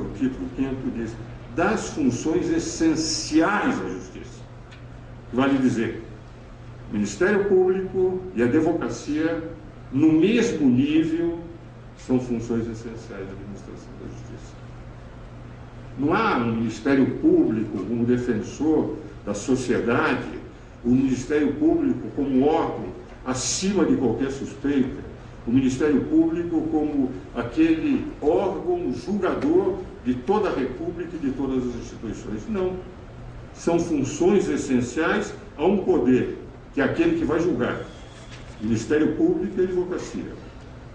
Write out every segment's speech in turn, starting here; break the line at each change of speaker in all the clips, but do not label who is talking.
O título 5º diz: das funções essenciais da justiça. Vale dizer, o Ministério Público e a advocacia, no mesmo nível, são funções essenciais da administração da justiça. Não há um Ministério Público como defensor da sociedade, o Ministério Público como órgão acima de qualquer suspeita, o Ministério Público como aquele órgão julgador de toda a República e de todas as instituições. Não. São funções essenciais a um poder, que é aquele que vai julgar. Ministério Público e advocacia.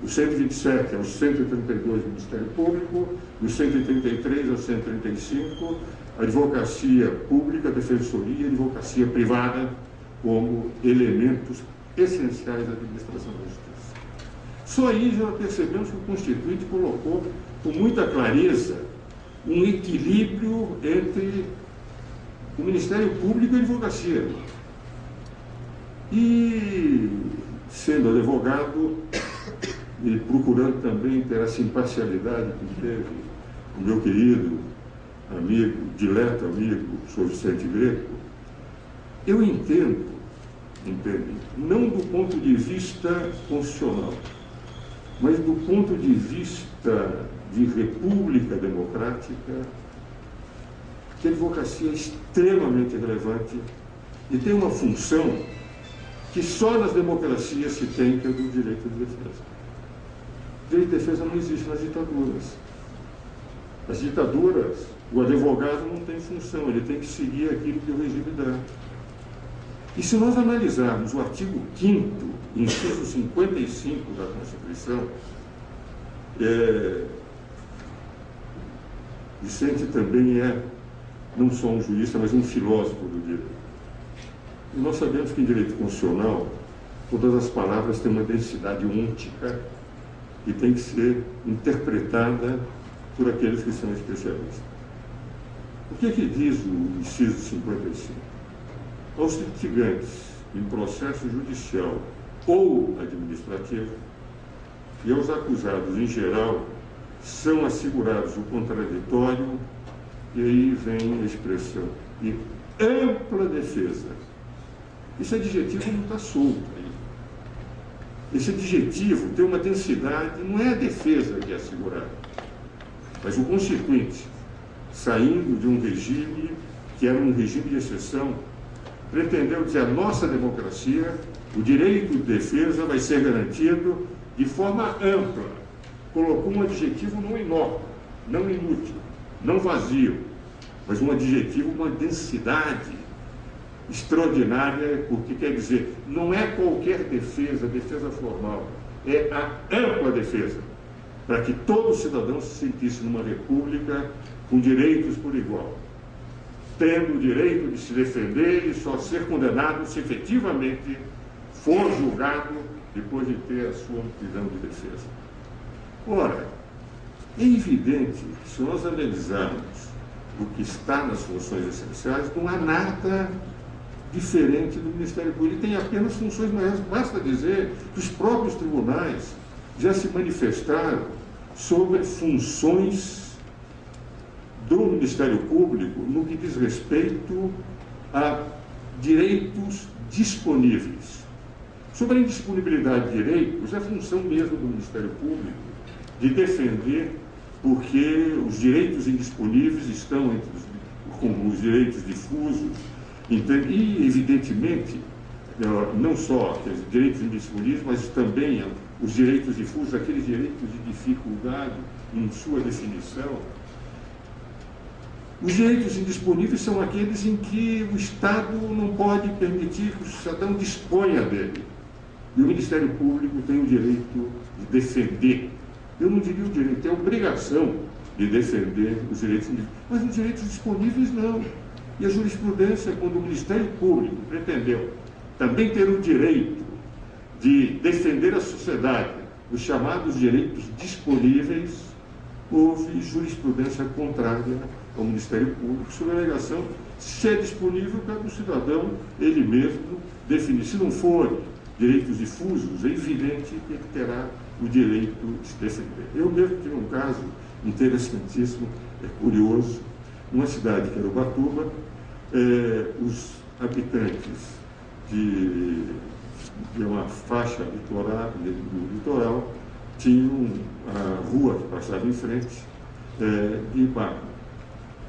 O 127 ao 132 do Ministério Público, do 133 ao 135, advocacia pública, defensoria e advocacia privada como elementos essenciais da administração da justiça. Só aí já percebemos que o Constituinte colocou com muita clareza um equilíbrio entre o Ministério Público e a advocacia. E, sendo advogado, e procurando também ter essa imparcialidade que teve o meu querido amigo, dileto amigo, Sr. Vicente Greco, eu entendo, não do ponto de vista constitucional, mas do ponto de vista de república democrática, que a advocacia é extremamente relevante e tem uma função que só nas democracias se tem, que é do direito de defesa. O direito de defesa não existe nas ditaduras. Nas ditaduras, o advogado não tem função, ele tem que seguir aquilo que o regime dá. E se nós analisarmos o artigo 5º, inciso 55 da Constituição, Vicente também é não só um jurista, mas um filósofo do direito. E nós sabemos que em direito constitucional, todas as palavras têm uma densidade ôntica e tem que ser interpretada por aqueles que são especialistas. O que é que diz o inciso 55? Aos litigantes em processo judicial ou administrativo e aos acusados em geral são assegurados o contraditório, e aí vem a expressão de ampla defesa. Esse adjetivo não está solto aí. Esse adjetivo tem uma densidade, não é a defesa que é assegurada, mas o Constituinte, saindo de um regime que era um regime de exceção, pretendeu dizer: a nossa democracia, o direito de defesa vai ser garantido de forma ampla. Colocou um adjetivo não inócuo, não inútil, não vazio, mas um adjetivo, uma densidade extraordinária, porque quer dizer, não é qualquer defesa, defesa formal, é a ampla defesa, para que todo cidadão se sentisse numa república com direitos por igual, tendo o direito de se defender e só ser condenado se efetivamente for julgado depois de ter a sua aptidão de defesa. Ora, é evidente que se nós analisarmos o que está nas funções essenciais, não há nada diferente do Ministério Público. Ele tem apenas funções maiores. Basta dizer que os próprios tribunais já se manifestaram sobre funções do Ministério Público no que diz respeito a direitos disponíveis. Sobre a indisponibilidade de direitos, é função mesmo do Ministério Público de defender, porque os direitos indisponíveis estão entre como os direitos difusos, e, evidentemente, não só os direitos indisponíveis, mas também os direitos difusos, aqueles direitos de dificuldade em sua definição. Os direitos indisponíveis são aqueles em que o Estado não pode permitir que o cidadão disponha dele. E o Ministério Público tem o direito de defender. Eu não diria o direito, tem a obrigação de defender os direitos indisponíveis. Mas os direitos disponíveis não. E a jurisprudência, quando o Ministério Público pretendeu também ter o direito de defender a sociedade, os chamados direitos disponíveis, houve jurisprudência contrária ao Ministério Público sobre a alegação se é disponível para o cidadão ele mesmo definir. Se não for direitos difusos, é evidente que ele terá o direito de se defender. Eu mesmo tive um caso interessantíssimo, curioso. Numa cidade que era Ubatuba, os habitantes de uma faixa do litoral tinham a rua que passava em frente de barro.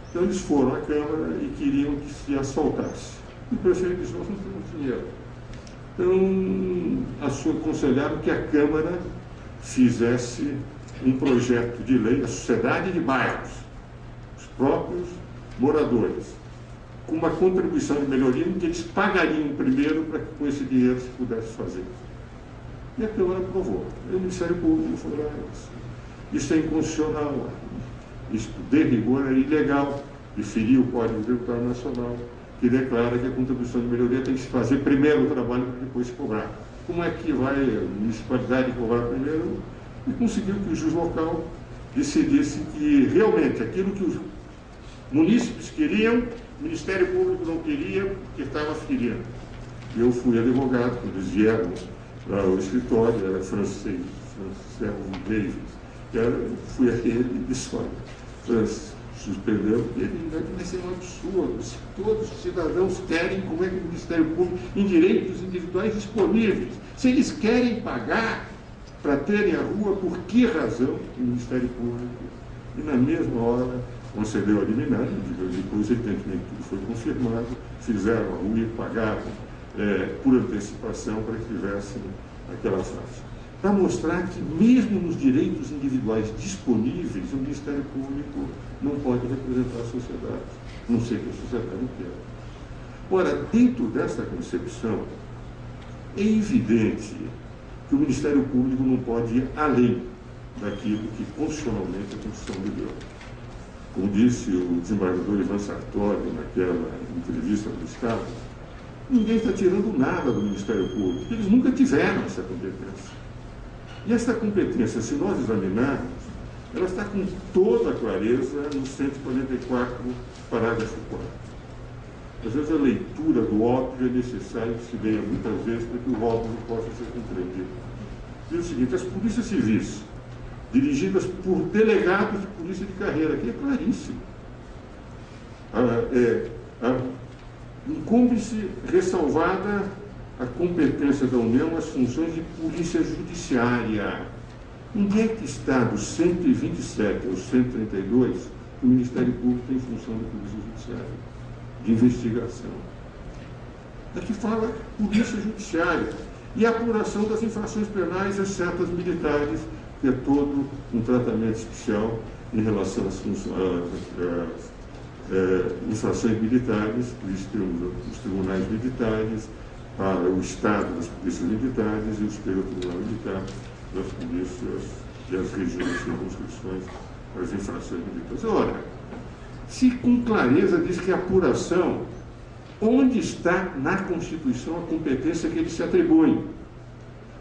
Então eles foram à Câmara e queriam que se asfaltasse. E o prefeito disse: nós não temos dinheiro. Então aconselharam que a Câmara fizesse um projeto de lei, a sociedade de bairros, os próprios moradores, com uma contribuição de melhoria que eles pagariam primeiro para que com esse dinheiro se pudesse fazer. E a Câmara aprovou. E o Ministério Público falou: isso é inconstitucional, isso de rigor é ilegal, e feriu o Código Tributário Nacional, que declara que a contribuição de melhoria tem que se fazer primeiro o trabalho para depois se cobrar. Como é que vai a municipalidade cobrar primeiro? E conseguiu que o juiz local decidisse que realmente aquilo que os munícipes queriam, o Ministério Público não queria, porque estava ferindo. Eu fui advogado, quando eles vieram para o escritório, era francês, Davis, fui a ele e disse: olha, Francis, suspendeu, ele vai ser um absurdo. Se todos os cidadãos querem, como é que o Ministério Público, em direitos individuais disponíveis, se eles querem pagar para terem a rua, por que razão o Ministério Público? E na mesma hora concedeu a liminar, depois evidentemente tudo foi confirmado, fizeram a rua e pagaram por antecipação para que tivessem aquela faixa. Para mostrar que mesmo nos direitos individuais disponíveis, o Ministério Público não pode representar a sociedade, a não ser que a sociedade não queira. Ora, dentro desta concepção, é evidente que o Ministério Público não pode ir além daquilo que constitucionalmente a Constituição lhe deu. Como disse o desembargador Ivan Sartori naquela entrevista do Estado, ninguém está tirando nada do Ministério Público, porque eles nunca tiveram essa competência. E essa competência, se nós examinarmos, ela está com toda a clareza no 144, parágrafo 4. Às vezes a leitura do óbvio é necessária que se leia muitas vezes para que o óbvio possa ser compreendido. Diz o seguinte: as polícias civis, dirigidas por delegados de polícia de carreira, que é claríssimo, incumbe-se ressalvada a competência da União às funções de polícia judiciária. Onde é que está, dos 127 aos 132, o Ministério Público tem função de polícia judiciária, de investigação? Aqui fala polícia judiciária e a apuração das infrações penais, exceto as militares, que é todo um tratamento especial em relação às infrações militares, os tribunais militares, para o Estado das polícias militares e o Superior Tribunal Militar das polícias e as regiões de circunscrições para as infrações militares. Ora, se com clareza diz que a apuração, onde está na Constituição a competência que eles se atribuem?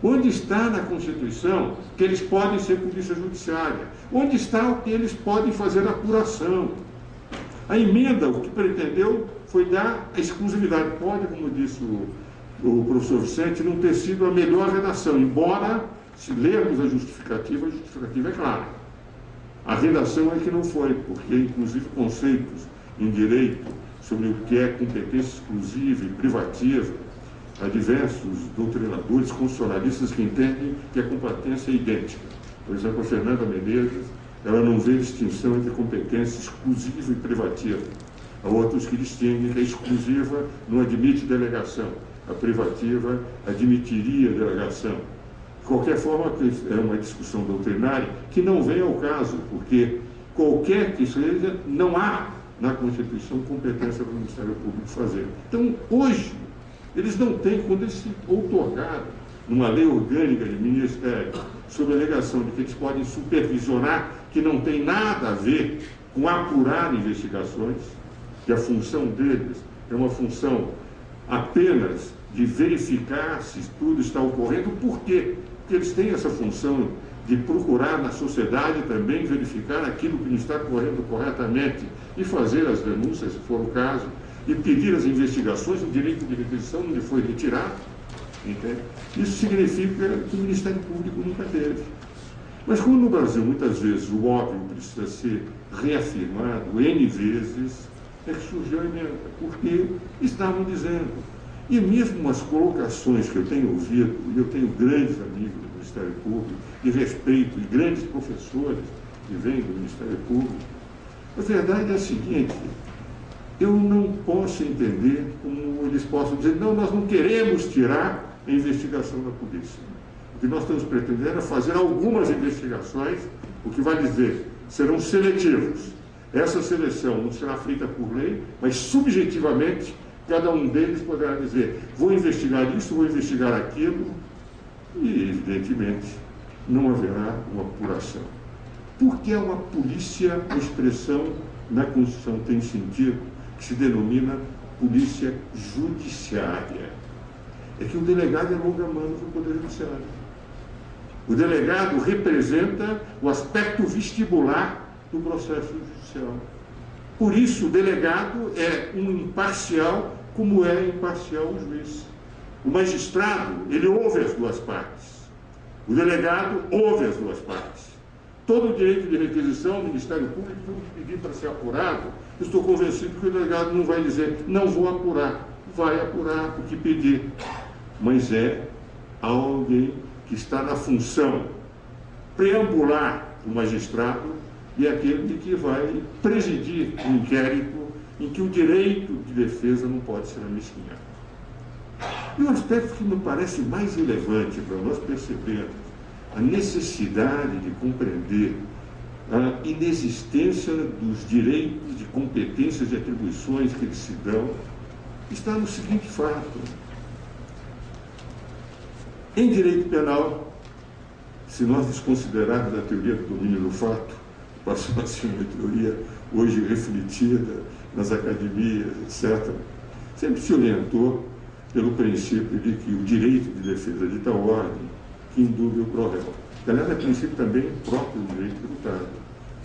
Onde está na Constituição que eles podem ser polícia judiciária? Onde está o que eles podem fazer a apuração? A emenda, o que pretendeu foi dar a exclusividade. Pode, como disse o professor Vicente, não ter sido a melhor redação, embora, se lermos a justificativa é clara. A redação é que não foi, porque, inclusive, conceitos em direito sobre o que é competência exclusiva e privativa, há diversos doutrinadores constitucionalistas que entendem que a competência é idêntica. Por exemplo, a Fernanda Menezes, ela não vê distinção entre competência exclusiva e privativa. Há outros que distinguem que a exclusiva não admite delegação, a privativa admitiria delegação. De qualquer forma, é uma discussão doutrinária que não vem ao caso, porque qualquer que seja, não há na Constituição competência para o Ministério Público fazer. Então, hoje, eles não têm, quando eles se outorgaram numa lei orgânica de ministério, sob a alegação de que eles podem supervisionar, que não tem nada a ver com apurar investigações, que a função deles é uma função apenas de verificar se tudo está ocorrendo. Por quê? Porque eles têm essa função de procurar na sociedade também verificar aquilo que não está ocorrendo corretamente e fazer as denúncias, se for o caso, e pedir as investigações. O direito de requisição não lhe foi retirado. Entende? Isso significa que o Ministério Público nunca teve. Mas como no Brasil, muitas vezes, o óbvio precisa ser reafirmado N vezes, é que surgiu a emenda, porque estavam dizendo. E mesmo as colocações que eu tenho ouvido, e eu tenho grandes amigos do Ministério Público, e respeito, e grandes professores que vêm do Ministério Público, a verdade é a seguinte: eu não posso entender como eles possam dizer, não, nós não queremos tirar a investigação da polícia. O que nós estamos pretendendo é fazer algumas investigações, o que vai dizer, serão seletivos. Essa seleção não será feita por lei, mas subjetivamente, cada um deles poderá dizer, vou investigar isso, vou investigar aquilo, e, evidentemente, não haverá uma apuração. Porque é uma polícia, a expressão na Constituição tem sentido, que se denomina polícia judiciária. É que o delegado é longa-mano do Poder Judiciário. O delegado representa o aspecto vestibular do processo judicial. Por isso, o delegado é um imparcial, como é imparcial o juiz. O magistrado, ele ouve as duas partes. O delegado ouve as duas partes. Todo o direito de requisição, o Ministério Público, tudo que pedir para ser apurado, eu estou convencido que o delegado não vai dizer, não vou apurar. Vai apurar o que pedir. Mas é alguém que está na função preambular do magistrado e aquele que vai presidir um inquérito em que o direito de defesa não pode ser amesquinhado. E o aspecto que me parece mais relevante para nós percebermos a necessidade de compreender a inexistência dos direitos de competências e atribuições que eles se dão, está no seguinte fato. Em direito penal, se nós desconsiderarmos a teoria do domínio do fato, passou a ser uma teoria hoje refletida nas academias, etc., sempre se orientou pelo princípio de que o direito de defesa de tal ordem que indúbio pro réu. Que, aliás, é princípio também próprio do direito tributário.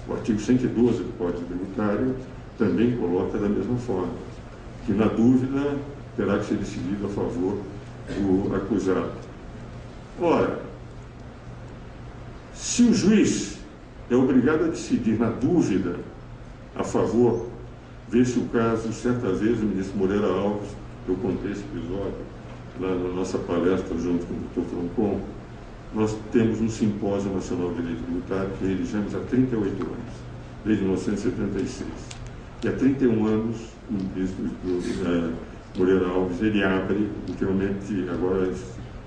O artigo 112 do Código Tributário também coloca da mesma forma, que na dúvida terá que ser decidido a favor do acusado. Ora, se o juiz é obrigado a decidir na dúvida a favor, vê-se o caso, certa vez, o ministro Moreira Alves, eu contei esse episódio lá na nossa palestra junto com o Dr. Troncon, nós temos um simpósio nacional de direito tributário que realizamos há 38 anos, desde 1976. E há 31 anos, o ministro Moreira Alves, ele abre, ultimamente, agora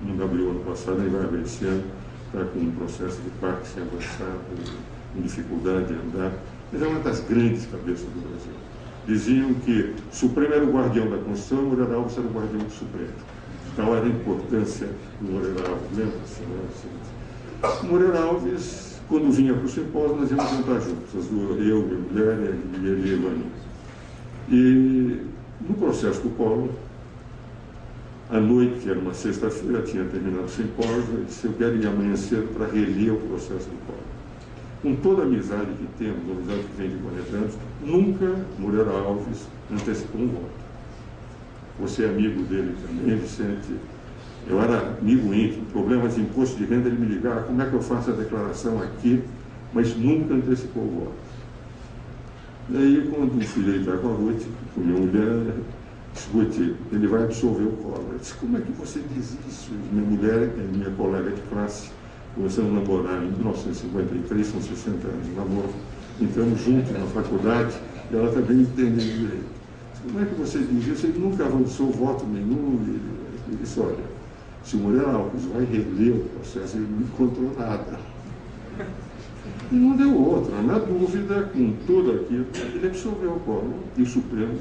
não abriu ano passado, nem vai abrir esse ano, está com um processo de Parkinson avançado, com dificuldade de andar, mas é uma das grandes cabeças do Brasil. Diziam que o Supremo era o guardião da Constituição e Moreira Alves era o guardião do Supremo. Tal era a importância do Moreira Alves, lembra-se? Né? O Moreira Alves, quando vinha para o simpósio, nós íamos jantar juntos, eu, minha mulher e ele e Evani. E no processo do Collor, à noite, que era uma sexta-feira, tinha terminado o simpósio, eu disse, eu quero ir amanhã cedo para reler o processo do Collor. Com toda a amizade que temos, a amizade que vem de 40 anos, nunca Moreira Alves antecipou um voto. Você é amigo dele também, Vicente. Eu era amigo íntimo, problemas de imposto de renda, ele me ligava, como é que eu faço a declaração aqui, mas nunca antecipou o voto. Daí, quando fui deitar com a Ruth, com minha mulher, disse, Ruth, ele vai absolver o Collor. Eu disse, como é que você diz isso? Minha mulher, minha colega de classe, começamos a namorar em 1953, são 60 anos de namoro, entramos juntos na faculdade, e ela também entende direito. Como é que você diz isso? Ele nunca avançou voto nenhum. Ele disse, olha, se o Moreira Alves vai reler o processo, ele não encontrou nada. E não deu outra. Na dúvida, com tudo aquilo, ele absolveu o Collor e o Supremo,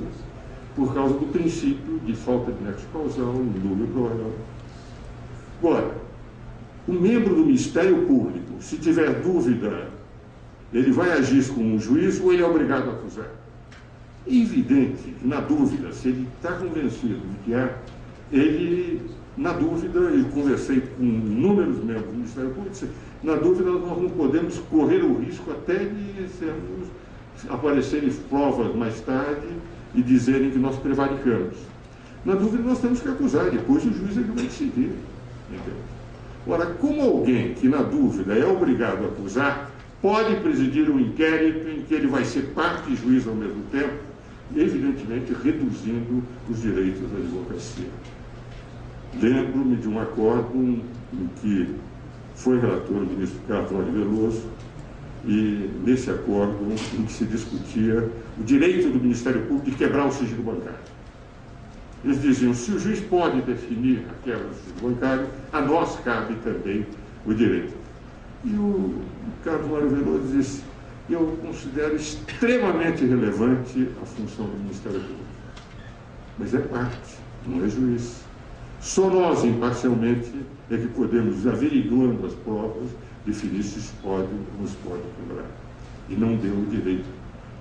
por causa do princípio de falta de nexo causal, indúbio pro réu. Agora, o membro do Ministério Público, se tiver dúvida, ele vai agir como um juiz ou ele é obrigado a acusar? É evidente que, na dúvida, se ele está convencido de que é, ele, na dúvida, eu conversei com inúmeros membros do Ministério Público, disse, na dúvida nós não podemos correr o risco até de aparecerem provas mais tarde e dizerem que nós prevaricamos. Na dúvida nós temos que acusar, depois o juiz ele vai decidir. Entende? Ora, como alguém que, na dúvida, é obrigado a acusar, pode presidir um inquérito em que ele vai ser parte e juiz ao mesmo tempo, evidentemente reduzindo os direitos da advocacia. Lembro-me de um acórdão em que foi relator o ministro Carvalho Veloso, e nesse acórdão em que se discutia o direito do Ministério Público de quebrar o sigilo bancário. Eles diziam, se o juiz pode definir a quebra do sigilo bancário, a nós cabe também o direito. E o Carlos Mário Veloso disse, eu considero extremamente relevante a função do Ministério Público, mas é parte, não é juiz. Só nós, imparcialmente, é que podemos, averiguando as provas, definir se pode ou não se pode quebrar. E não deu o direito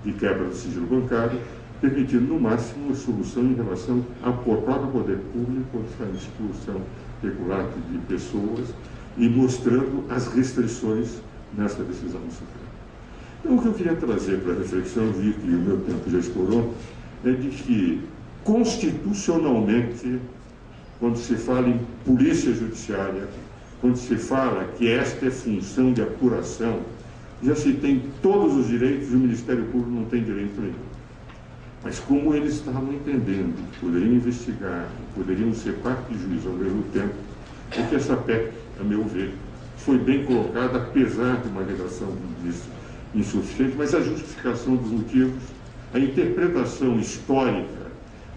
de quebra do sigilo bancário, permitindo, no máximo, a solução em relação ao próprio poder público, quando está em expulsão regular de pessoas, e mostrando as restrições nessa decisão do Supremo. Então, o que eu queria trazer para a reflexão, vi que o meu tempo já estourou, é de que, constitucionalmente, quando se fala em polícia judiciária, quando se fala que esta é função de apuração, já se tem todos os direitos e o Ministério Público não tem direito nenhum. Mas como eles estavam entendendo que poderiam investigar, que poderiam ser parte de juiz ao mesmo tempo, é que essa PEC, a meu ver, foi bem colocada, apesar de uma redação disso insuficiente, mas a justificação dos motivos, a interpretação histórica,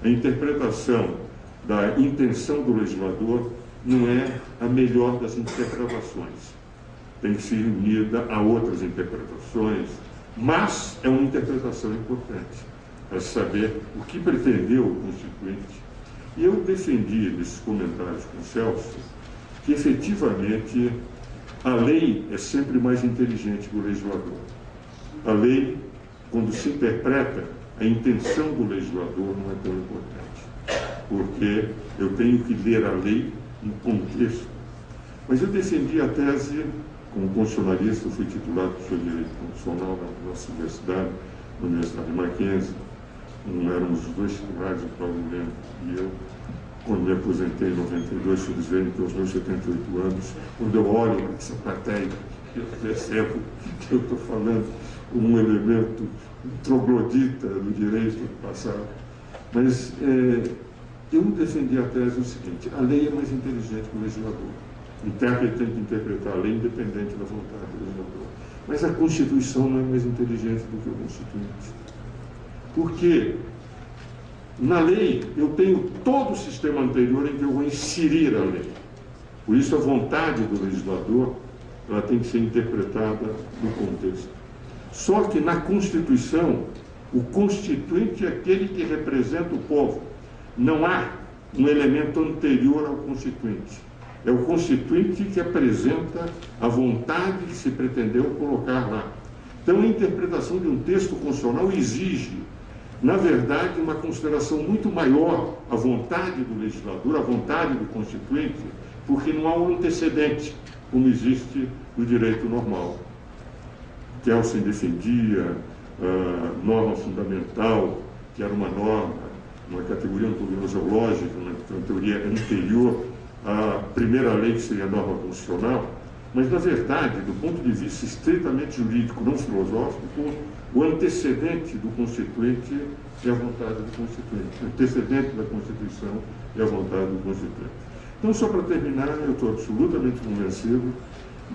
a interpretação da intenção do legislador não é a melhor das interpretações. Tem que ser unida a outras interpretações, mas é uma interpretação importante para saber o que pretendeu o Constituinte. E eu defendi nesses comentários com o Celso que efetivamente a lei é sempre mais inteligente que o legislador. A lei, quando se interpreta, a intenção do legislador não é tão importante, porque eu tenho que ler a lei em contexto. Mas eu defendi a tese, como constitucionalista, eu fui titulado de Direito Constitucional na nossa universidade, na Universidade de Mackenzie, éramos os dois titulares, o Paulo Lendo e eu. Quando me aposentei em 92, fui dizer, então, aos meus 78 anos, quando eu olho para essa plateia, eu percebo que eu estou falando um elemento troglodita do direito passado. Mas eu defendi a tese o seguinte, a lei é mais inteligente que o legislador. O intérprete tem que interpretar a lei independente da vontade do legislador. Mas a Constituição não é mais inteligente do que o Constituinte. Porque na lei eu tenho todo o sistema anterior em que eu vou inserir a lei. Por isso a vontade do legislador ela tem que ser interpretada no contexto. Só que na Constituição, o Constituinte é aquele que representa o povo. Não há um elemento anterior ao Constituinte. É o Constituinte que apresenta a vontade que se pretendeu colocar lá. Então, a interpretação de um texto constitucional exige, na verdade, uma consideração muito maior à vontade do legislador, à vontade do Constituinte, porque não há um antecedente, como existe no direito normal. Kelsen defendia a norma fundamental, que era uma norma, uma categoria ontológica, uma teoria anterior à primeira lei, que seria a norma constitucional, mas, na verdade, do ponto de vista estritamente jurídico, não filosófico, o antecedente do Constituinte é a vontade do Constituinte. O antecedente da Constituição é a vontade do Constituinte. Então, só para terminar, eu estou absolutamente convencido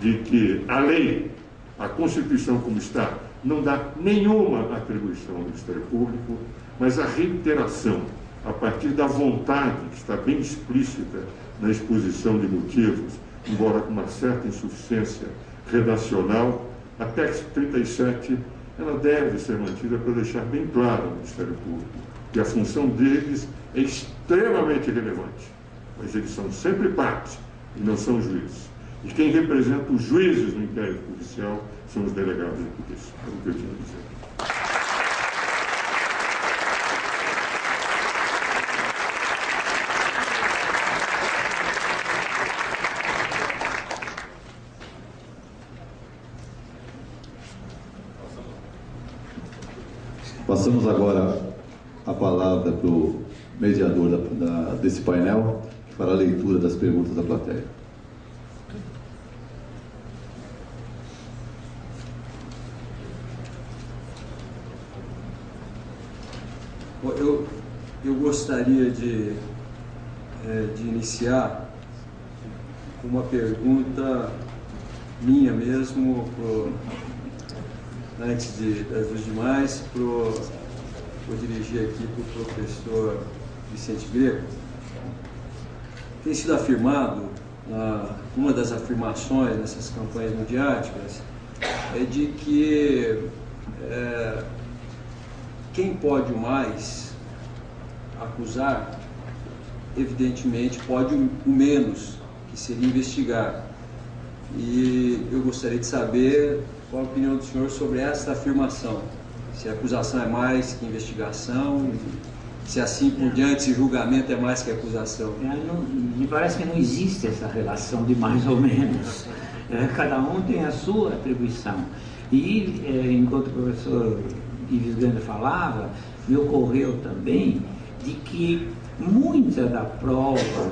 de que a lei, a Constituição como está, não dá nenhuma atribuição ao Ministério Público, mas a reiteração, a partir da vontade, que está bem explícita na exposição de motivos, embora com uma certa insuficiência redacional, a PEC 37, ela deve ser mantida para deixar bem claro ao Ministério Público que a função deles é extremamente relevante, mas eles são sempre parte e não são juízes. E quem representa os juízes no inquérito policial são os delegados de polícia. É o que eu tinha a dizer.
Passamos agora a palavra para o mediador desse painel, que fará a leitura das perguntas da plateia.
Eu gostaria de iniciar com uma pergunta minha mesmo, antes dos demais, vou dirigir aqui para o professor Vicente Greco. Tem sido afirmado, uma das afirmações nessas campanhas midiáticas, é de que quem pode mais acusar, evidentemente, pode o menos, que seria investigar. E eu gostaria de saber qual a opinião do senhor sobre esta afirmação. Se a acusação é mais que investigação, se assim por diante, se julgamento é mais que acusação.
Me parece que não existe essa relação de mais ou menos. Cada um tem a sua atribuição. E, enquanto o professor Ives Gandra falava, me ocorreu também de que muita da prova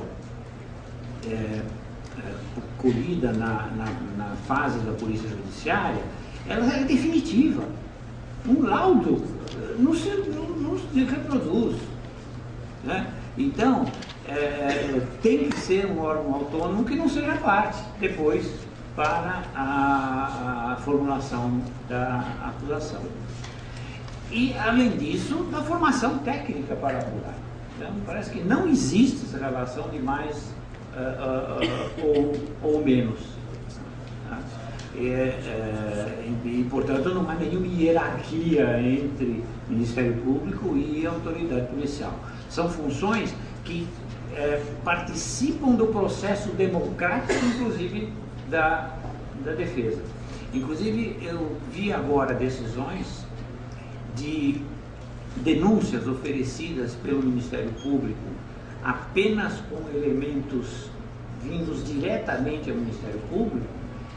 colhida na fase da polícia judiciária, ela é definitiva. Um laudo não se reproduz, né? Então, tem que ser um órgão autônomo que não seja parte depois para a formulação da acusação. E, além disso, da formação técnica para apurar. Então, parece que não existe essa relação de mais ou menos. E, portanto, não há nenhuma hierarquia entre Ministério Público e autoridade policial. São funções que participam do processo democrático, inclusive, da defesa. Inclusive, eu vi agora decisões de denúncias oferecidas pelo Ministério Público apenas com elementos vindos diretamente ao Ministério Público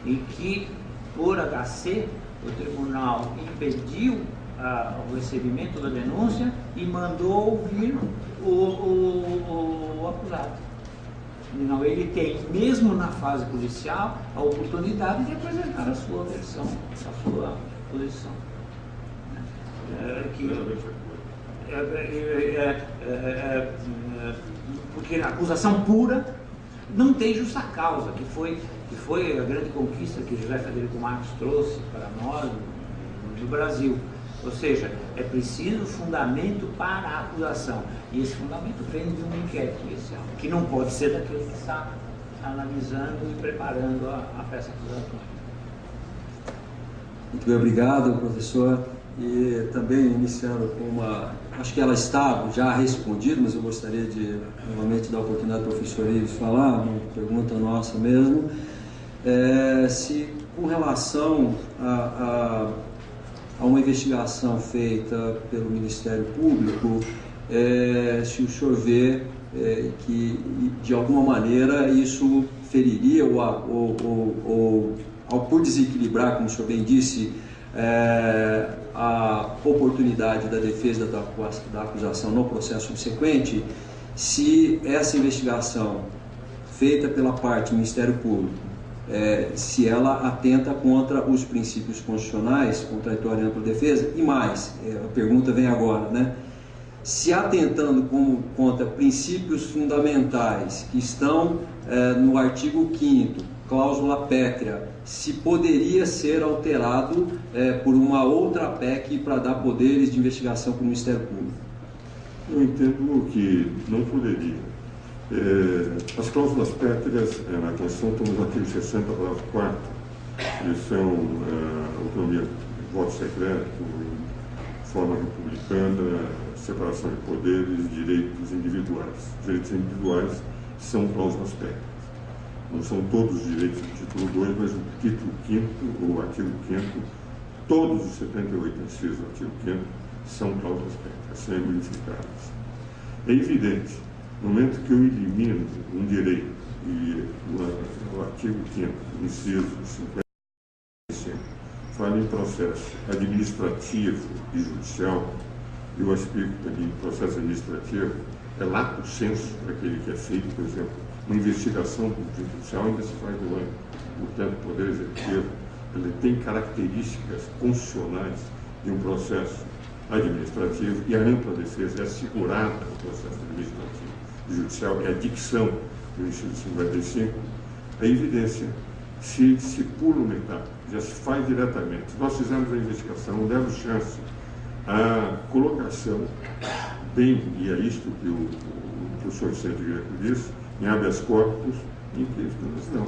e que, por HC, o tribunal impediu o recebimento da denúncia e mandou ouvir o acusado. Não, ele tem, mesmo na fase policial, a oportunidade de apresentar a sua versão, a sua posição. Porque a acusação pura não tem justa causa, que foi a grande conquista que José Frederico Marques trouxe para nós no Brasil. Ou seja, é preciso fundamento para a acusação. E esse fundamento vem de um inquérito policial, que não pode ser daquele que está analisando e preparando a peça acusatória.
Muito bem, obrigado, professor. E também iniciando com uma... Acho que ela está já respondida, mas eu gostaria de novamente dar a oportunidade para o professor Ives falar, uma pergunta nossa mesmo. Se com relação a uma investigação feita pelo Ministério Público, se o senhor vê que de alguma maneira isso feriria ou por desequilibrar, como o senhor bem disse, a oportunidade da defesa da acusação no processo subsequente, se essa investigação feita pela parte do Ministério Público, se ela atenta contra os princípios constitucionais, contraditória e ampla defesa, e mais, a pergunta vem agora, né? Se atentando contra princípios fundamentais que estão no artigo 5º, cláusula pétrea, se poderia ser alterado por uma outra PEC para dar poderes de investigação para o Ministério Público?
Eu entendo que não poderia. As cláusulas pétreas na Constituição estão nos artigos 60, parágrafo 4º, eles são autonomia de voto secreto, forma republicana, separação de poderes, direitos individuais. Os direitos individuais são cláusulas pétreas. Não são todos os direitos do título 2, mas o título 5º, ou artigo 5º, todos os 78 incisos do artigo 5º são cláusulas pétreas, são modificadas. É evidente, no momento que eu elimino um direito, e o artigo 5º, inciso 55, fala em processo administrativo e judicial, eu explico também que processo administrativo é lato sensu daquele que é feito, por exemplo, uma investigação judicial ainda se faz no âmbito, portanto, o Poder Executivo, ele tem características constitucionais de um processo administrativo, e a ampla defesa é assegurada no processo administrativo e judicial, é a dicção do inciso 55, a evidência, se pula uma etapa, já se faz diretamente. Se nós fizermos a investigação, demos chance à colocação, bem, e é isto que o professor Vicente Greco disse, em habeas corpus, em que nós não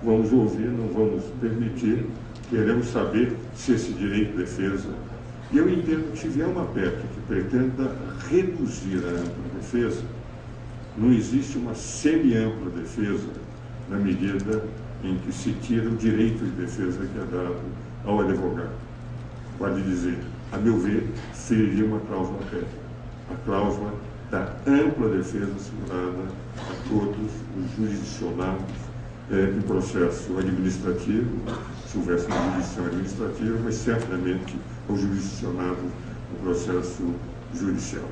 vamos ouvir, não vamos permitir, queremos saber se esse direito de defesa. E eu entendo que se vier uma PEC que pretenda reduzir a ampla defesa, não existe uma semi-ampla defesa na medida em que se tira o direito de defesa que é dado ao advogado. Pode dizer, a meu ver, seria uma cláusula PEC, a cláusula da ampla defesa assegurada a todos os jurisdicionados em processo administrativo, se houvesse uma jurisdição administrativa, mas certamente aos jurisdicionados no processo judicial.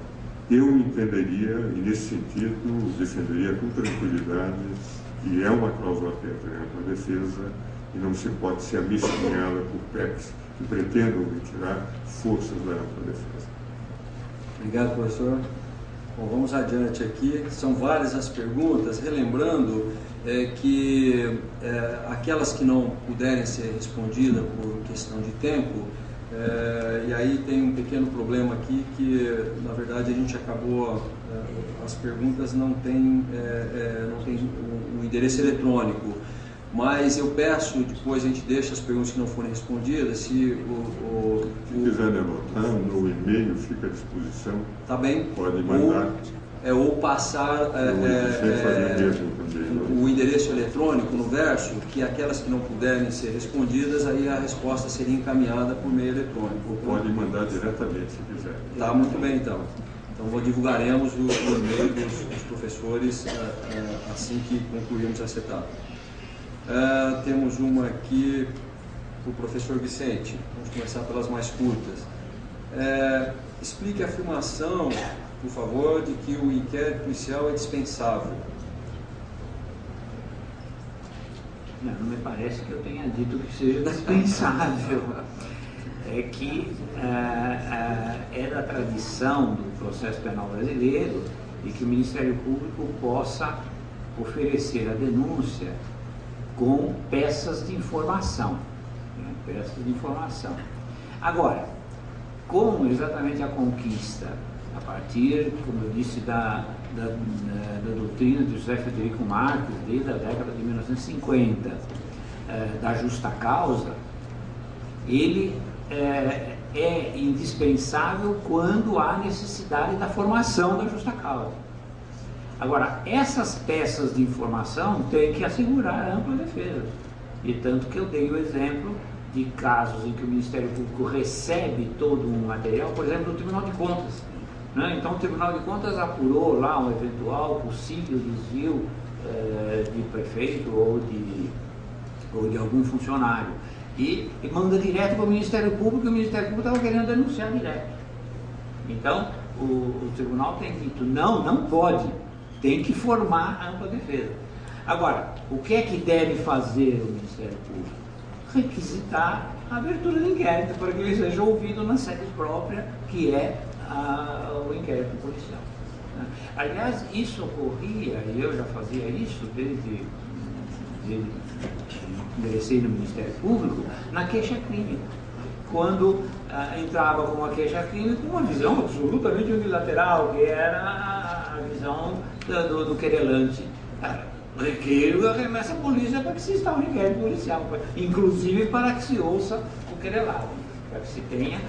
Eu entenderia, e nesse sentido, defenderia com tranquilidade que é uma cláusula PEC de ampla defesa e não se pode ser amesquinhada por PECs que pretendam retirar forças da ampla defesa.
Obrigado, professor. Bom, vamos adiante aqui. São várias as perguntas, relembrando que aquelas que não puderem ser respondidas por questão de tempo, e aí tem um pequeno problema aqui que, na verdade, a gente acabou, as perguntas não tem um endereço eletrônico, mas eu peço, depois a gente deixa as perguntas que não forem respondidas, se
quiserem anotar, no e-mail fica à disposição.
Tá bem.
Pode mandar.
Ou passar o endereço eletrônico no verso, que aquelas que não puderem ser respondidas, aí a resposta seria encaminhada por meio eletrônico.
Ou pode mandar diretamente, se quiser.
Tá, muito bem, então. Então, divulgaremos o e-mail dos professores assim que concluirmos essa etapa. Temos uma aqui para o professor Vicente. Vamos começar pelas mais curtas. Explique a afirmação, por favor, de que o inquérito policial é dispensável.
Não me parece que eu tenha dito que seja dispensável. É que é da tradição do processo penal brasileiro e que o Ministério Público possa oferecer a denúncia com peças de informação. Né? Peças de informação. Agora, como exatamente a conquista, a partir, como eu disse, da doutrina de José Frederico Marques, desde a década de 1950, da justa causa, ele é indispensável quando há necessidade da formação da justa causa. Agora, essas peças de informação têm que assegurar a ampla defesa. E tanto que eu dei o exemplo de casos em que o Ministério Público recebe todo um material, por exemplo, do Tribunal de Contas. Né? Então, o Tribunal de Contas apurou lá um eventual possível desvio de prefeito ou de algum funcionário. E manda direto para o Ministério Público, e o Ministério Público estava querendo denunciar direto. Então, o tribunal tem dito, não pode, tem que formar a ampla defesa. Agora, o que é que deve fazer o Ministério Público? Requisitar a abertura de inquérito, para que ele seja ouvido na sede própria, que é o inquérito policial. Aliás, isso ocorria, e eu já fazia isso desde ingressei no Ministério Público, na queixa-crime, quando entrava com uma queixa-crime com uma visão absolutamente unilateral, que era a visão do querelante. Requeiro a remessa à polícia para que se instaure um inquérito policial, inclusive para que se ouça o querelado, para que se tenha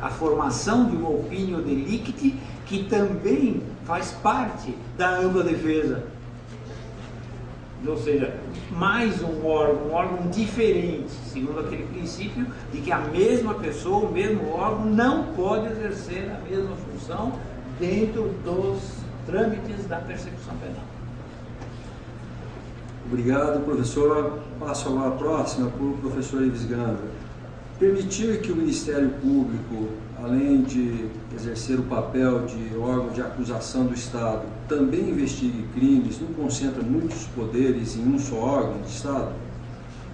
a formação de uma opinião delicti, que também faz parte da ampla defesa. Ou seja, mais um órgão diferente, segundo aquele princípio de que a mesma pessoa, o mesmo órgão, não pode exercer a mesma função dentro dos trâmites da persecução penal.
Obrigado, professor. Passo agora a próxima para o professor Ives Gamba. Permitir que o Ministério Público, além de exercer o papel de órgão de acusação do Estado, também investigue crimes, não concentra muitos poderes em um só órgão de Estado?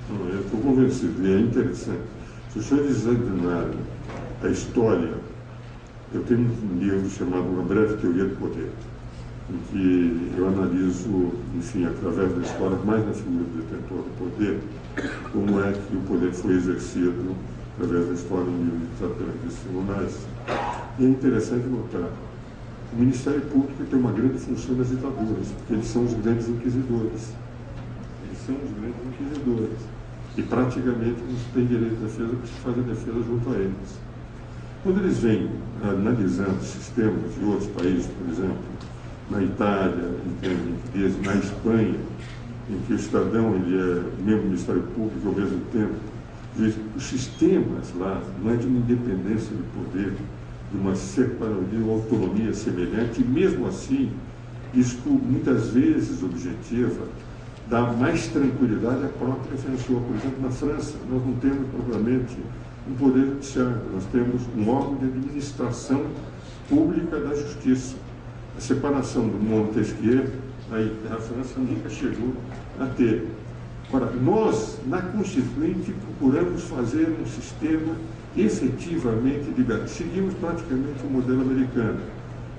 Eu estou convencido, e é interessante. Se os senhores examinarem a história. Eu tenho um livro chamado Uma Breve Teoria do Poder, em que eu analiso, enfim, através da história, mais na figura do detentor do poder, como é que o poder foi exercido através da história no livro editado pela revista Tribunais. E é interessante notar, o Ministério Público tem uma grande função nas ditaduras, porque eles são os grandes inquisidores. Eles são os grandes inquisidores. E praticamente não se tem direito de defesa porque se faz a defesa junto a eles. Quando eles vêm analisando sistemas de outros países, por exemplo, na Itália, na Espanha, em que o cidadão ele é membro do Ministério Público e ao mesmo tempo, os sistemas lá não é de uma independência de poder, de uma separação, de uma autonomia semelhante, e mesmo assim, isto muitas vezes objetiva dá mais tranquilidade à própria defensora. Por exemplo, na França, nós não temos propriamente um poder judiciário, nós temos um órgão de administração pública da justiça. A separação do Montesquieu, a França nunca chegou a ter. Ora, nós, na Constituinte, procuramos fazer um sistema efetivamente liberal. Seguimos praticamente o modelo americano,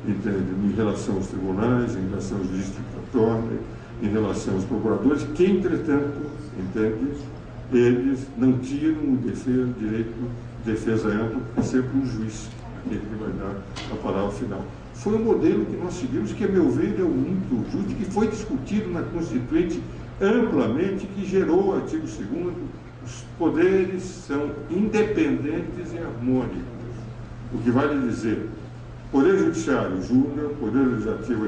entende? Em relação aos tribunais, em relação aos distribuidores, em relação aos procuradores, que, entretanto, entende? Eles não tiram o direito de defesa ampla, é sempre um juiz aquele que vai dar a palavra final. Foi um modelo que nós seguimos, que, a meu ver, é muito justo, que foi discutido na Constituinte amplamente, que gerou o artigo 2º, os poderes são independentes e harmônicos. O que vale dizer, Poder Judiciário julga, Poder Legislativo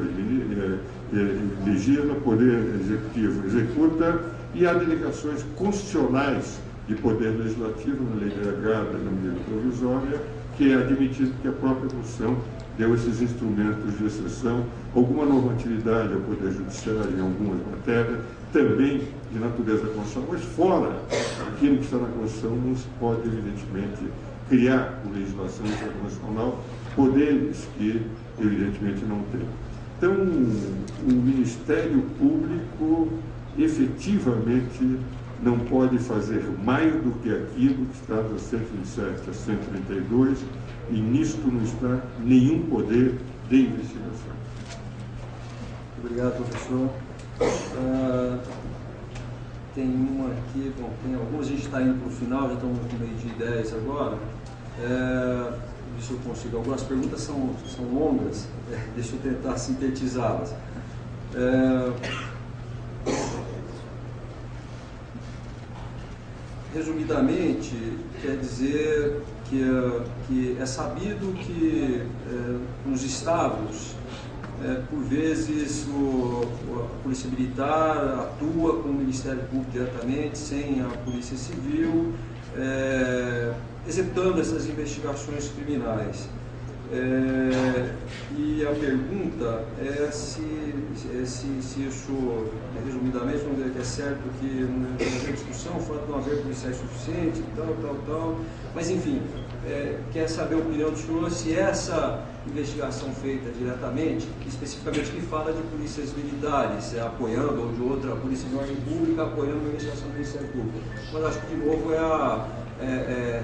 legisla, Poder Executivo executa, e há delegações constitucionais de Poder Legislativo na lei delegada, na medida provisória, que é admitido que a própria Constituição deu esses instrumentos de exceção, alguma normatividade ao Poder Judiciário em algumas matérias, também de natureza constitucional, mas fora aquilo que está na Constituição, não se pode, evidentemente, criar por legislação internacional poderes que, evidentemente, não tem. Então, o Ministério Público, efetivamente, não pode fazer mais do que aquilo que está das 127 a 132, e nisto não está nenhum poder de investigação.
Obrigado, professor. Tem uma aqui, bom, tem algumas, a gente está indo para o final, já estamos no meio de 10 agora. Deixa eu consigo. Algumas perguntas são longas, deixa eu tentar sintetizá-las. Resumidamente, quer dizer que é sabido que nos estados, por vezes, a Polícia Militar atua com o Ministério Público diretamente, sem a Polícia Civil, executando essas investigações criminais. E a pergunta é se isso, resumidamente, vamos dizer que é certo que não tem discussão, o fato de não haver policiais suficientes, tal, mas enfim, quer saber a opinião do senhor se essa investigação feita diretamente, especificamente que fala de polícias militares, apoiando, ou de outra polícia de ordem pública, apoiando a investigação do Ministério Público. Mas acho que, de novo,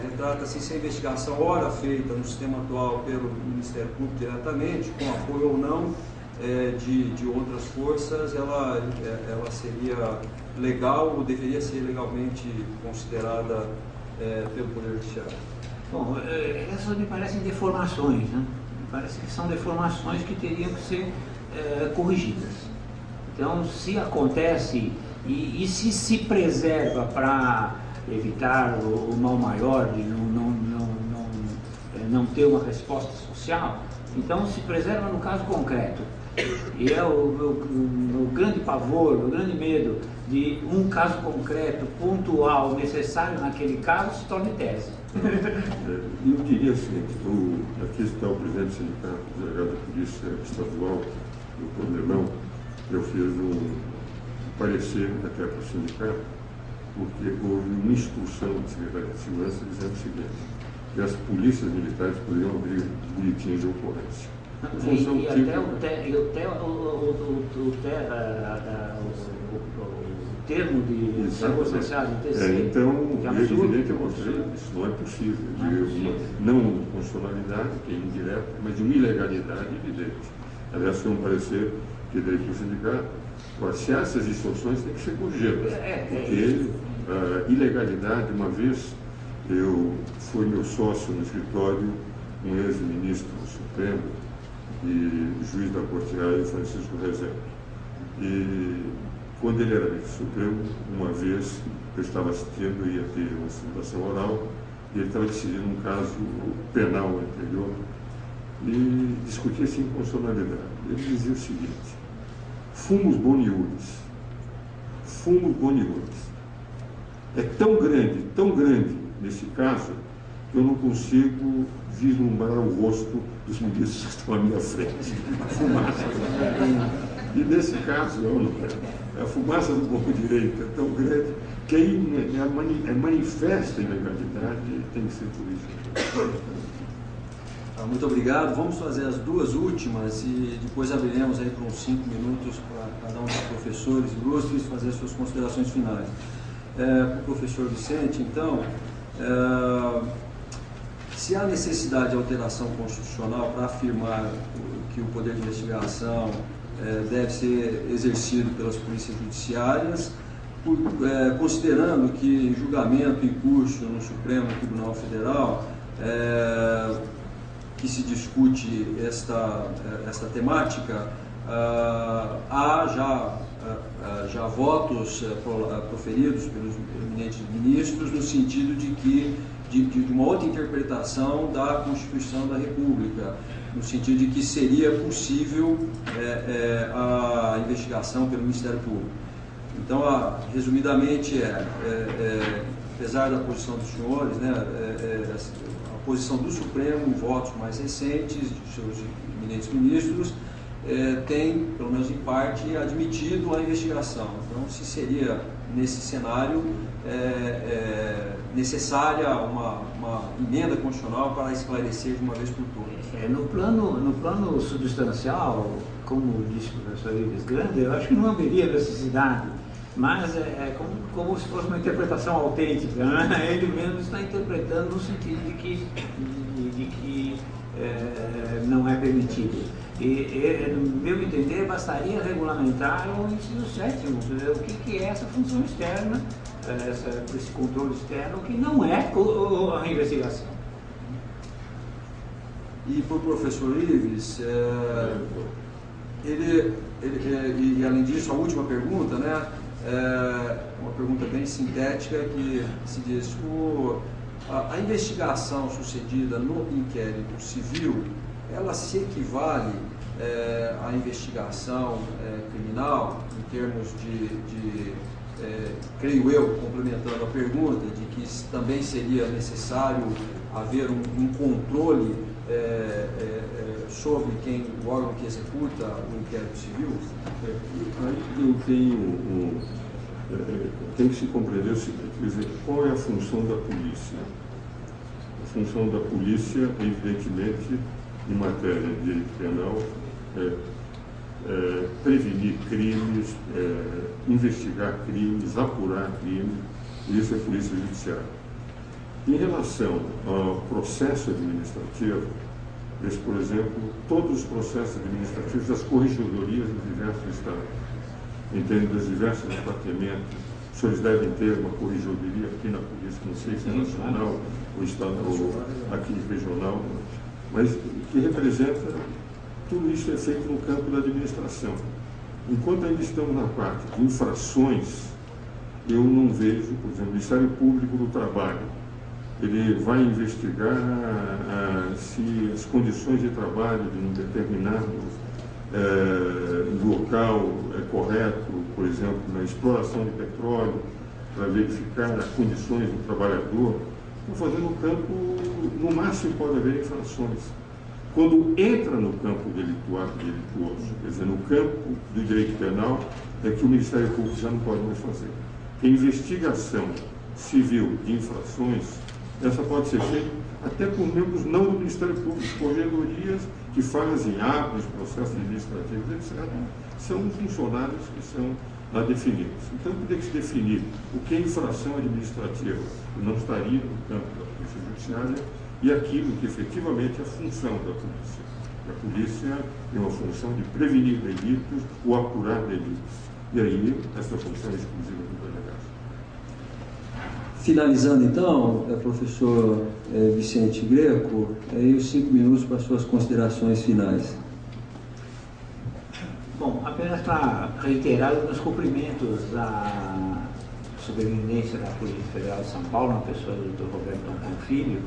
retrata-se se a investigação, ora feita no sistema atual pelo Ministério Público diretamente, com apoio ou não de outras forças, ela seria legal ou deveria ser legalmente considerada pelo Poder Judiciário?
Bom, essas me parecem deformações, né? Me parece que são deformações que teriam que ser corrigidas. Então, se acontece e se preserva para evitar o mal maior de não ter uma resposta social, então se preserva no caso concreto. E é o meu grande pavor, o meu grande medo de um caso concreto, pontual, necessário naquele caso, se torne tese.
Eu diria assim, aqui está o presidente do sindicato, o delegado da Polícia Estadual, do Problemão. Eu fiz um parecer até para o sindicato, porque houve uma instrução da Secretaria de Segurança dizendo o seguinte, que as polícias militares poderiam abrir boletins de ocorrência.
E até o termo de circunstancial de terceiro.
Então,
que
é
absurdo.
evidente, eu mostrei, isso não é possível. Não de constitucionalidade, que é indireta, mas de uma ilegalidade evidente. Aliás, foi um parecer que dei para o sindicato. Se há essas distorções, tem que ser corrigidas. Porque ilegalidade, uma vez, fui meu sócio no escritório, um ex-ministro do Supremo e juiz da Corte Real, Francisco Rezende. E quando ele era ministro Supremo, uma vez eu estava assistindo, ia ter uma citação oral, e ele estava decidindo um caso penal anterior, e discutia-se inconstitucionalidade. Ele dizia o seguinte: fumus boniuris, é tão grande nesse caso, que eu não consigo vislumbrar o rosto dos ministros que estão à minha frente. A fumaça. E nesse caso, a fumaça do corpo direito é tão grande que é manifesta ilegalidade e tem que ser por isso.
Muito obrigado. Vamos fazer as duas últimas e depois abriremos aí para uns 5 minutos para cada um dos professores ilustres fazer suas considerações finais. Para o professor Vicente, então, se há necessidade de alteração constitucional para afirmar que o poder de investigação deve ser exercido pelas polícias judiciárias, considerando que em julgamento em curso no Supremo Tribunal Federal, que se discute esta temática, há já votos proferidos pelos eminentes ministros no sentido de uma outra interpretação da Constituição da República, no sentido de que seria possível a investigação pelo Ministério Público. Então, resumidamente, apesar da posição dos senhores, a posição do Supremo, em votos mais recentes, de seus eminentes ministros, tem, pelo menos em parte, admitido a investigação. Então, se seria, nesse cenário, necessária uma emenda constitucional para esclarecer de uma vez por todas.
No plano substancial, como disse o professor Ives Grande, eu acho que não haveria necessidade, mas é como se fosse uma interpretação autêntica, né? Ele mesmo está interpretando no sentido de que não é permitido. E, no meu entender, bastaria regulamentar o inciso 7º, o que é essa função externa, esse controle externo, que não é a investigação.
E para o professor Ives, e além disso, a última pergunta, né, uma pergunta bem sintética, que se diz: a investigação sucedida no inquérito civil, ela se equivale à investigação criminal, em termos creio eu, complementando a pergunta, de que também seria necessário haver um controle sobre o órgão que executa o inquérito civil?
Aí eu tem que se compreender o seguinte: quer dizer, qual é a função da polícia? A função da polícia, evidentemente, em matéria de direito penal, prevenir crimes, investigar crimes, apurar crimes, e isso é polícia judiciária. Em relação ao processo administrativo, por exemplo, todos os processos administrativos das corregedorias dos diversos estados, entende, dos diversos departamentos, os senhores devem ter uma corregedoria aqui na polícia, não sei se é nacional ou estadual, ou aqui regional, mas que representa tudo isso é feito no campo da administração. Enquanto ainda estamos na parte de infrações, eu não vejo, por exemplo, o Ministério Público do Trabalho, ele vai investigar se as condições de trabalho de um determinado local é correto, por exemplo, na exploração de petróleo, para verificar as condições do trabalhador. Estão fazendo no campo, no máximo pode haver infrações. Quando entra no campo delituoso, quer dizer, no campo do direito penal, é que o Ministério Público já não pode mais fazer. A investigação civil de infrações, essa pode ser feita até por membros não do Ministério Público, corregedorias que fazem atos, processos administrativos, etc. São funcionários que são a definir-se. Então, teria que se definir o que é infração administrativa, que não estaria no campo da Polícia Judiciária, e aquilo que efetivamente é a função da polícia. A polícia tem uma função de prevenir delitos ou apurar delitos. E aí, essa função é exclusiva do delegado.
Finalizando então, professor Vicente Greco, aí os 5 minutos para suas considerações finais.
Bom, apenas para reiterar os meus cumprimentos à Superintendência da Polícia Federal de São Paulo, na pessoa do Dr. Roberto Toncon Filho,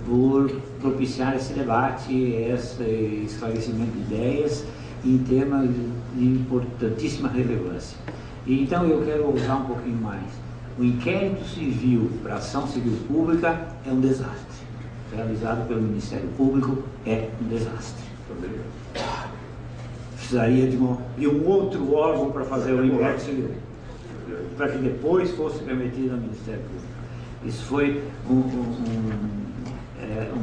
por propiciar esse debate, esse esclarecimento de ideias em temas de importantíssima relevância. E, então eu quero usar um pouquinho mais. O inquérito civil para ação civil pública é um desastre. Realizado pelo Ministério Público é um desastre. Precisaria de um outro órgão para fazer o inquérito civil, para que depois fosse remetido ao Ministério Público. Isso foi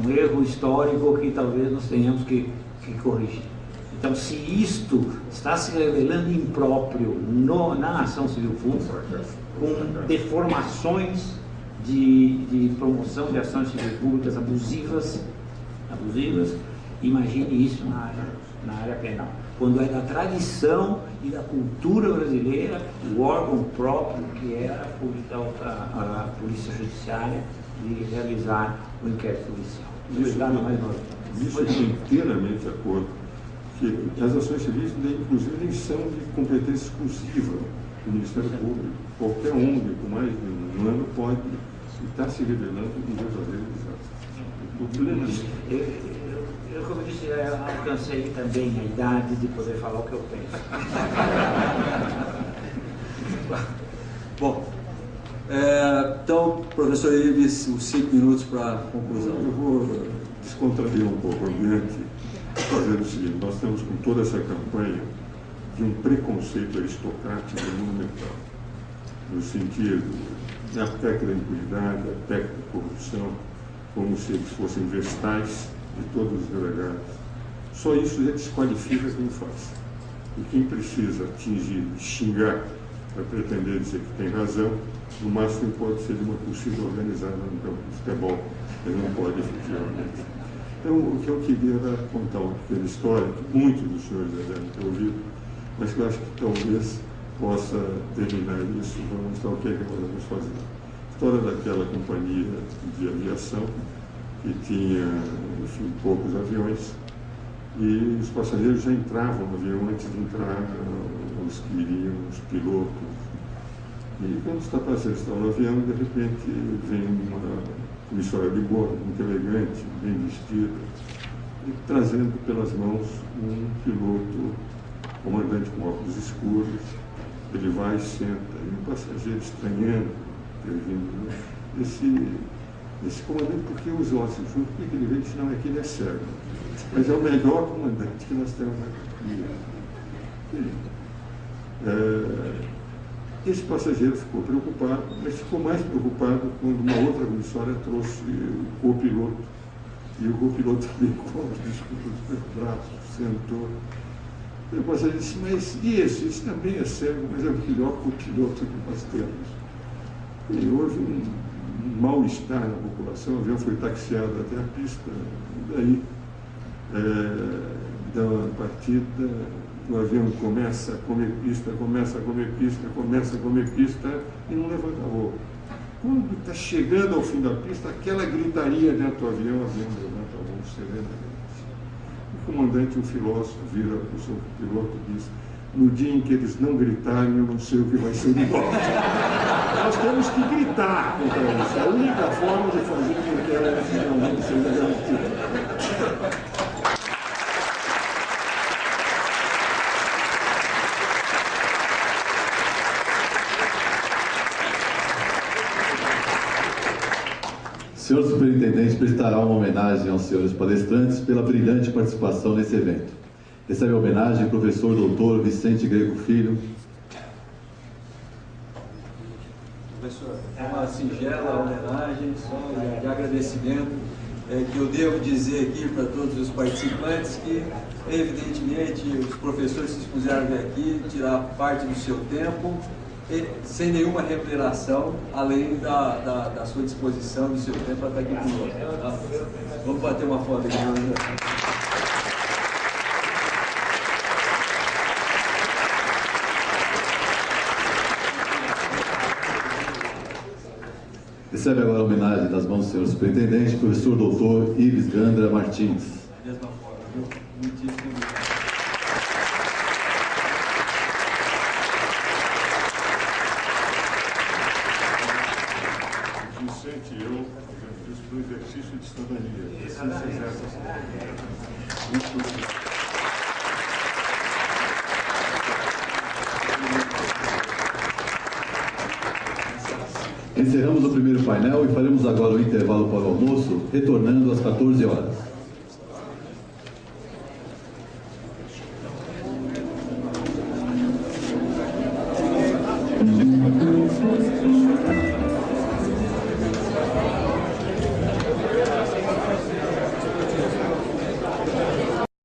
um erro histórico que talvez nós tenhamos que corrigir. Então, se isto está se revelando impróprio na ação civil pública, com deformações de promoção de ações civil públicas abusivas, imagine isso na área penal. Quando é da tradição e da cultura brasileira, o órgão próprio que era a Polícia Judiciária de realizar o inquérito policial.
Isso é inteiramente de acordo, que as ações civis, inclusive, nem são de competência exclusiva do Ministério Público. Qualquer ONG com mais de um ano pode estar se revelando um verdadeiro desastre.
Eu, como eu disse, alcancei também a idade de poder falar o que eu penso.
Bom, então, professor Ives, os 5 minutos para a conclusão.
Eu vou descontrair um pouco o ambiente, fazendo o seguinte: nós temos com toda essa campanha de um preconceito aristocrático monumental, no sentido da PEC da impunidade, da PEC da corrupção, como se eles fossem vestais de todos os delegados. Só isso já desqualifica quem faz. E quem precisa atingir, xingar, para pretender dizer que tem razão, no máximo pode ser de uma torcida organizada no campo de futebol. Ele não pode, efetivamente. Então, o que eu queria era contar uma pequena história, que muitos dos senhores já devem ter ouvido, mas que eu acho que talvez possa terminar isso. Vamos mostrar o que é que nós vamos fazer. A história daquela companhia de aviação, que tinha, enfim, poucos aviões, e os passageiros já entravam no avião antes de entrar os que iriam, os pilotos. E quando os passageiros estão no avião, de repente vem uma comissária de bordo, muito elegante, bem vestida, e trazendo pelas mãos um piloto, comandante com óculos escuros. Ele vai e senta, e o passageiro estranhando, ter vindo esse comandante, por que os ossos juntos? Por que ele veio? Disse, não, é que ele é cego. Mas é o melhor comandante que nós temos aqui. Esse passageiro ficou preocupado, mas ficou mais preocupado quando uma outra comissária trouxe o copiloto. E o copiloto também com os discos no braço, sentou. E o passageiro disse, mas e esse também é cego, mas é o melhor copiloto que nós temos. E houve um mal-estar na população, o avião foi taxiado até a pista, daí, da partida, o avião começa a comer pista, e não levanta voo. Quando está chegando ao fim da pista, aquela gritaria dentro do avião, o avião levanta voo serenamente. O comandante, um filósofo, vira para o seu piloto e diz, no dia em que eles não gritarem, eu não sei o que vai ser de volta. Nós temos que gritar contra isso. É a única forma de fazer com que ela finalmente seja garantida.
O senhor superintendente prestará uma homenagem aos senhores palestrantes pela brilhante participação nesse evento. Recebe a homenagem o professor doutor Vicente Greco Filho.
Professor, é uma singela homenagem, só de agradecimento que eu devo dizer aqui para todos os participantes que, evidentemente, os professores se dispuseram a vir aqui, tirar parte do seu tempo, sem nenhuma remuneração, além da sua disposição, do seu tempo para estar aqui conosco. Tá? Vamos bater uma foto aqui.
Recebe agora a homenagem das mãos do senhor superintendente, professor doutor Ives Gandra Martins.
Da mesma forma, viu? Muitíssimo obrigado.
Vicente e eu fiz para o exercício de cidadania. Exatamente.
Encerramos o primeiro painel e faremos agora o intervalo para o almoço, retornando às 14 horas.